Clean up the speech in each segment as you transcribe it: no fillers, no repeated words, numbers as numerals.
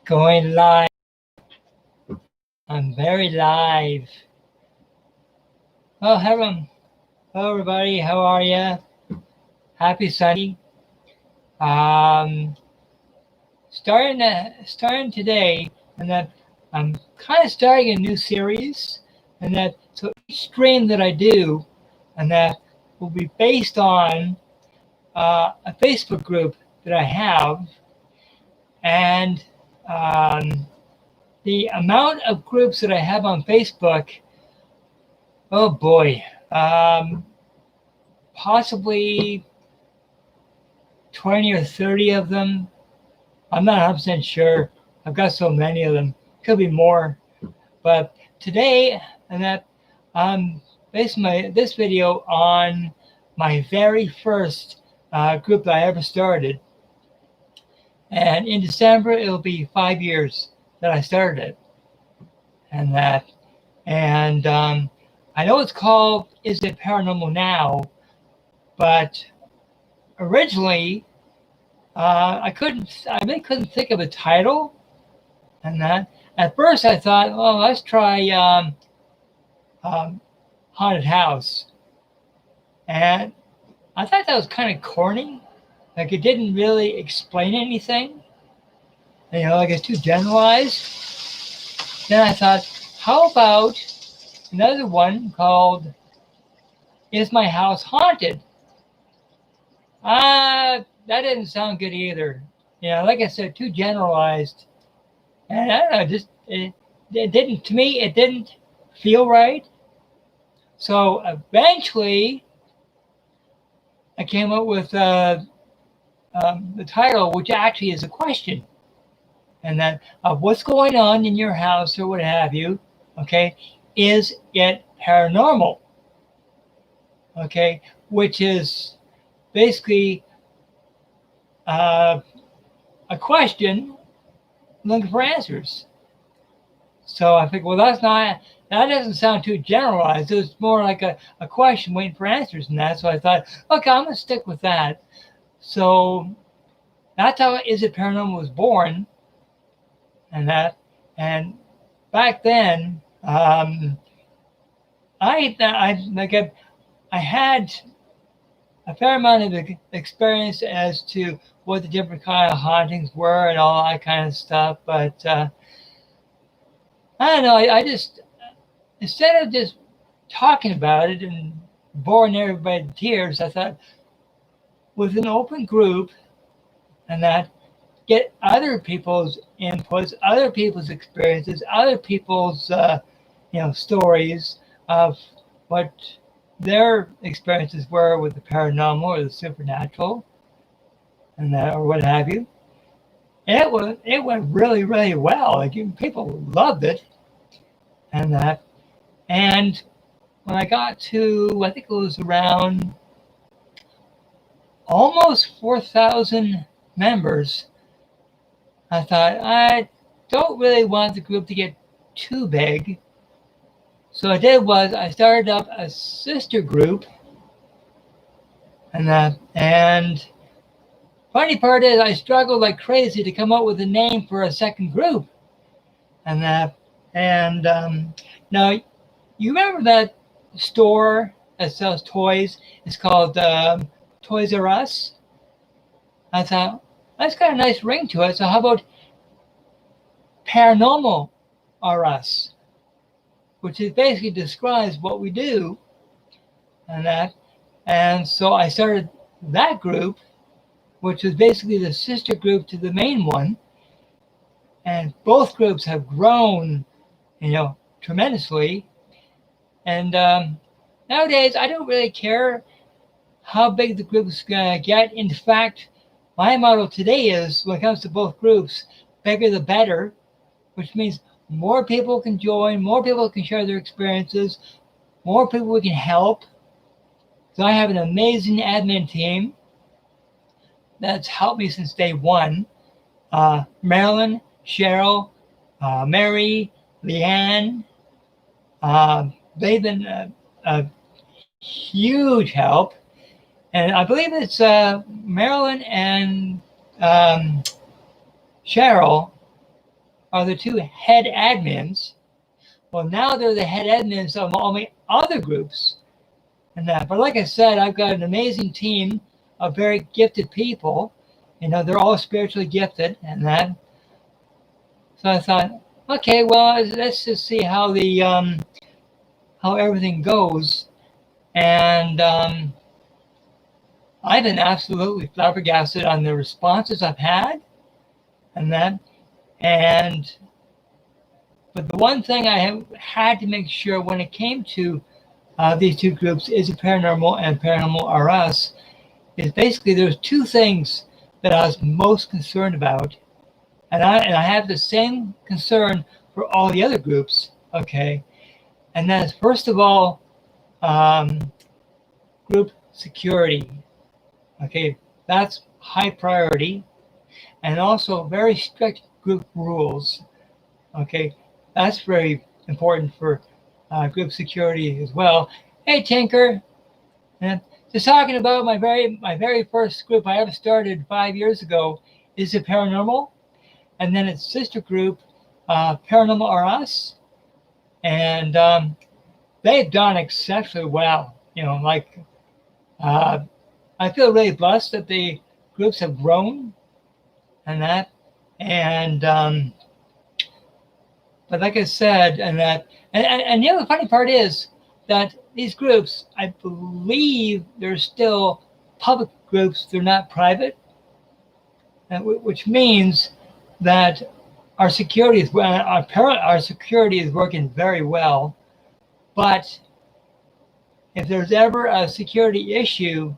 Going live. I'm very live. Oh, hello. Hello, everybody. How are you? Happy Sunday. Starting today, and that I'm kind of starting a new series, and that so each stream that I do, and that will be based on a Facebook group that I have, and the amount of groups that I have on Facebook. Oh boy, possibly 20 or 30 of them. I'm not 100% sure. I've got so many of them. Could be more. But today, and that I'm basing this video on my very first group that I ever started. And in December, it'll be 5 years that I started it. And I know it's called Is It Paranormal Now? But originally, I really couldn't think of a title. And that at first I thought, well, let's try haunted house. And I thought that was kind of corny. Like it didn't really explain anything. Like it's too generalized. Then I thought, how about another one called Is My House Haunted? That didn't sound good either. Like I said, too generalized. And I don't know, just it didn't, to me, it didn't feel right. So eventually I came up with the title, which actually is a question. And that what's going on in your house or what have you, okay, is it paranormal? Okay, which is basically a question looking for answers. So I think, well, that doesn't sound too generalized. It's more like a question waiting for answers and that. So I thought, okay, I'm going to stick with that. So that's how Is It Paranormal was born. And back then, I had a fair amount of experience as to what the different kind of hauntings were and all that kind of stuff. But I don't know. I just, instead of just talking about it and boring everybody to tears, I thought with an open group and that get other people's inputs, other people's experiences, other people's stories of what their experiences were with the paranormal or the supernatural and that, or what have you. It went really, really well. Like people loved it and that. And when I got to, I think it was around almost 4,000 members, I thought I don't really want the group to get too big. So what I did was I started up a sister group, and funny part is I struggled like crazy to come up with a name for a second group, now you remember that store that sells toys? It's called Toys R Us. I thought that's got a nice ring to it. So how about Paranormal R Us? Which is basically describes what we do and so I started that group, which was basically the sister group to the main one, and both groups have grown tremendously. And nowadays I don't really care how big the group is going to get. In fact, my motto today is, when it comes to both groups, bigger the better, which means more people can join, more people can share their experiences, more people we can help. So I have an amazing admin team that's helped me since day one. Marilyn, Cheryl, Mary, Leanne, they've been a huge help. And I believe it's Marilyn and Cheryl are the two head admins. Well, now they're the head admins of all my other groups and that. But like I said, I've got an amazing team of very gifted people. They're all spiritually gifted and that. So I thought, okay, well, let's just see how how everything goes. And I've been absolutely flabbergasted on the responses I've had and that. But the one thing I have had to make sure when it came to these two groups, Is It Paranormal and Paranormal RS, is basically there's two things that I was most concerned about. And I have the same concern for all the other groups, okay? And that's, first of all, group security, okay? That's high priority. And also very strict group rules, okay? That's very important for group security as well. Hey, Tinker. And just talking about my very first group I ever started 5 years ago, Is It Paranormal? And then its sister group, Paranormal RS. And they've done exceptionally well. I feel really blessed that the groups have grown and that. And but like I said, and the other funny part is that these groups, I believe they're still public groups. They're not private, which means that our security is working very well. But if there's ever a security issue,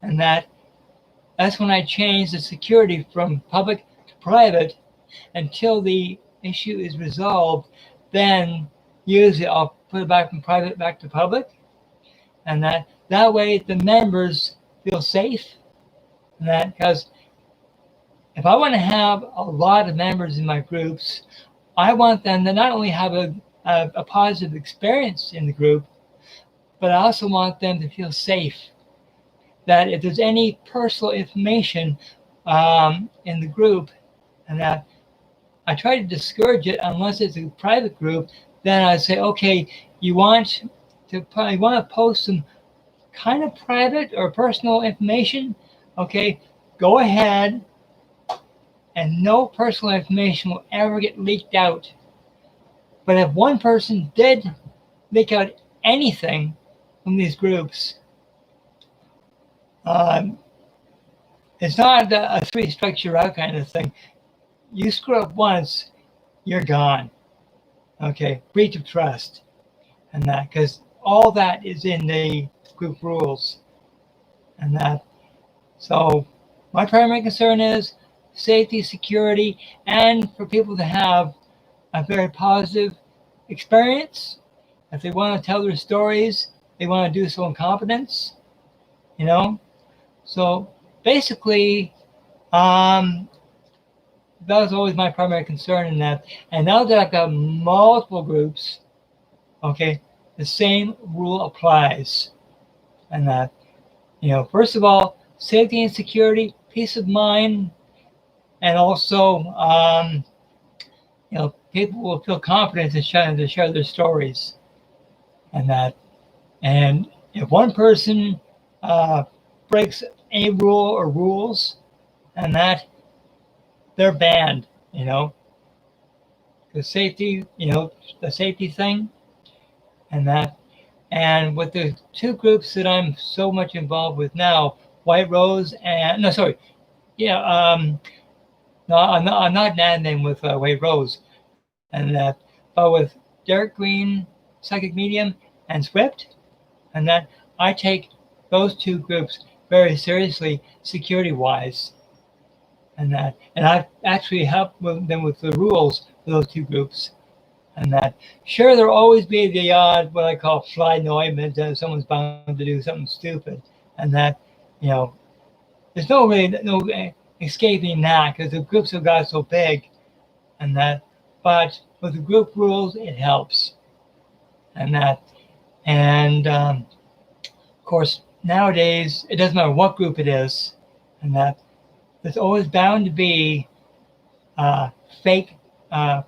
and that's when I change the security from public to private until the issue is resolved. Then usually I'll put it back from private back to public, and that way the members feel safe. And because if I want to have a lot of members in my groups, I want them to not only have a positive experience in the group, but I also want them to feel safe. That if there's any personal information in the group, and that I try to discourage it unless it's a private group, then I say, okay, you want to post some kind of private or personal information, okay, go ahead, and no personal information will ever get leaked out. But if one person did leak out anything from these groups, it's not a three strikes you're out kind of thing. You screw up once, you're gone. Okay, breach of trust, and that, because all that is in the group rules, and that. So my primary concern is safety, security, and for people to have a very positive experience. If they want to tell their stories, they want to do so in confidence, So basically, that was always my primary concern in that. And now that I've got multiple groups, okay, the same rule applies. And that, first of all, safety and security, peace of mind, and also, people will feel confident to share their stories. And that, and if one person breaks a rule or rules, and that, they're banned, the safety, the safety thing, and that. And with the two groups that I'm so much involved with now, White Rose and, no, sorry, no, I'm not an admin with White Rose, and that, but with Derek Green, Psychic Medium, and SWYPT, and that, I take those two groups very seriously, security-wise. And I've actually helped them with the rules for those two groups. And that, sure, there'll always be the odd, what I call fly in the ointment, that someone's bound to do something stupid. And that, there's no escaping that, because the groups have got so big. And that, but with the group rules, it helps. And that, and of course, nowadays, it doesn't matter what group it is, and that, there's always bound to be fake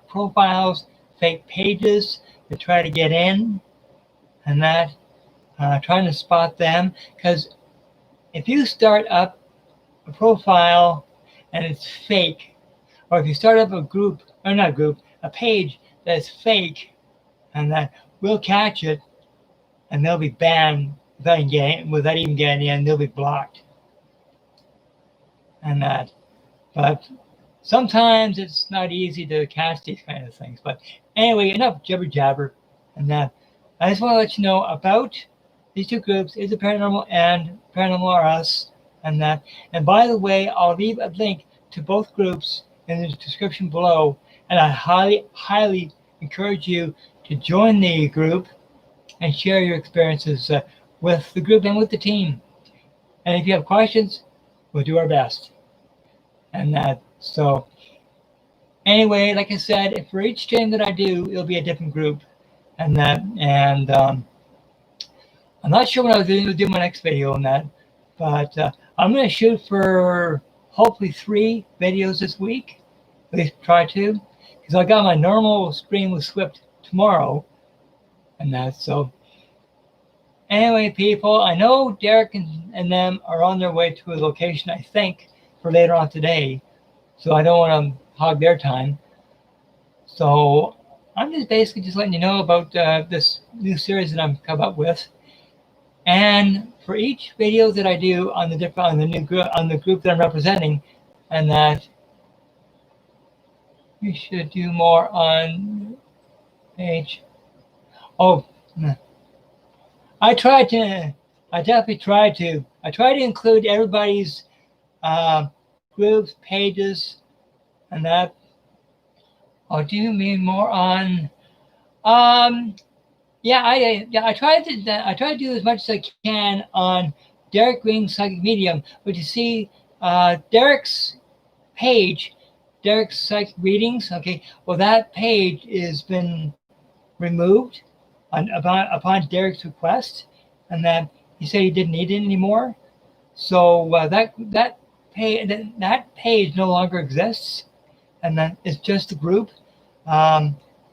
profiles, fake pages to try to get in, and that trying to spot them. Because if you start up a profile and it's fake, or if you start up a group, or not a group, a page that's fake, and that we'll catch it, and they'll be banned without even getting in, they'll be blocked. And that, but sometimes it's not easy to catch these kind of things. But anyway, enough jibber jabber. And that, I just want to let you know about these two groups, Is It Paranormal and Paranormal or Us, and that. And by the way, I'll leave a link to both groups in the description below. And I highly, highly encourage you to join the group and share your experiences with the group and with the team. And if you have questions, we'll do our best. And that, so anyway, like I said, for each stream that I do, it'll be a different group. And that, and I'm not sure when I was going to do my next video on that, but I'm going to shoot for hopefully 3 videos this week. At least try to, because I got my normal stream with SWYPT tomorrow. And that, so anyway, people, I know Derek and them are on their way to a location, I think, for later on today. So I don't want to hog their time. So I'm just basically just letting you know about this new series that I'm come up with. And for each video that I do on the group that I'm representing, and that we should do more on page. Oh, I definitely tried to include everybody's groups, pages, and that. Oh, do you mean more on? Yeah, I try to do as much as I can on Derek Green's Psychic Medium. But you see, Derek's page, Derek's Psychic Readings. Okay, well that page has been removed upon Derek's request, and that he said he didn't need it anymore. So that page no longer exists, and then it's just a group.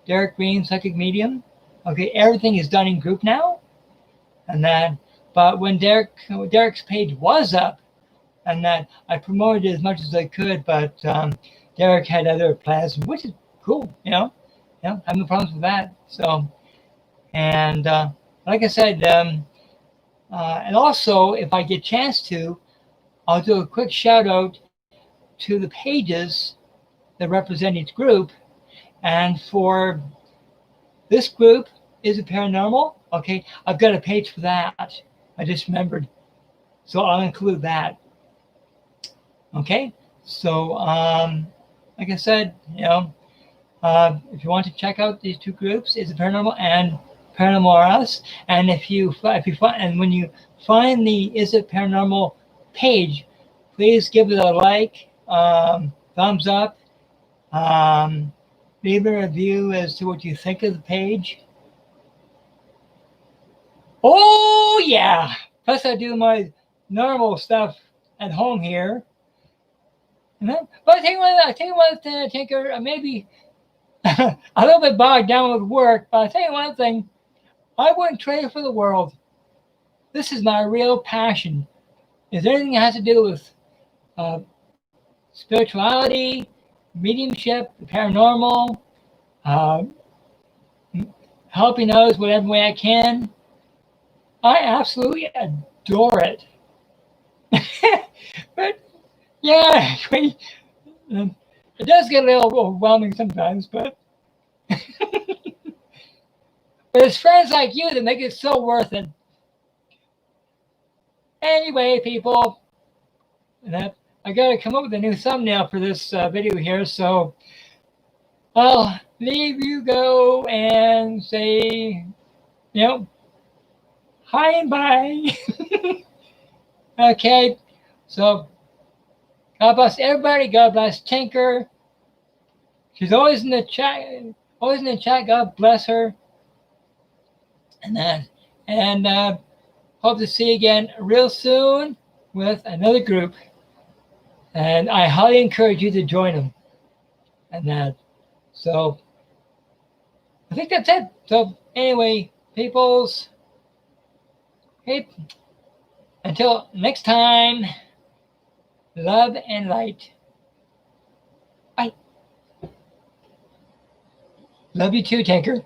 Derek Green Psychic Medium. Okay, everything is done in group now, and that. But when Derek's page was up, and that I promoted it as much as I could, but Derek had other plans, which is cool, I have no problems with that. So, and like I said, and also if I get a chance to, I'll do a quick shout out to the pages that represent each group. And for this group, Is It Paranormal? Okay, I've got a page for that. I just remembered. So I'll include that. Okay, so like I said, if you want to check out these two groups, Is It Paranormal and Paranormal or Us, and when you find the Is It Paranormal page, please give it a like, thumbs up, leave a review as to what you think of the page. Oh yeah! Plus I do my normal stuff at home here. But I tell you one thing, I think maybe a little bit bogged down with work, but I tell you one thing, I wouldn't trade it for the world. This is my real passion. Is there anything that has to do with spirituality, mediumship, the paranormal, helping others whatever way I can? I absolutely adore it. But yeah, it does get a little overwhelming sometimes, but but it's friends like you that make it so worth it. Anyway, people, I gotta come up with a new thumbnail for this video here, so I'll leave you go and say, hi and bye. Okay, so God bless everybody. God bless Tinker. She's always in the chat. God bless her. And hope to see you again real soon with another group. And I highly encourage you to join them. And So I think that's it. So anyway, peoples, hey, until next time, love and light. Bye. Love you too, Tanker.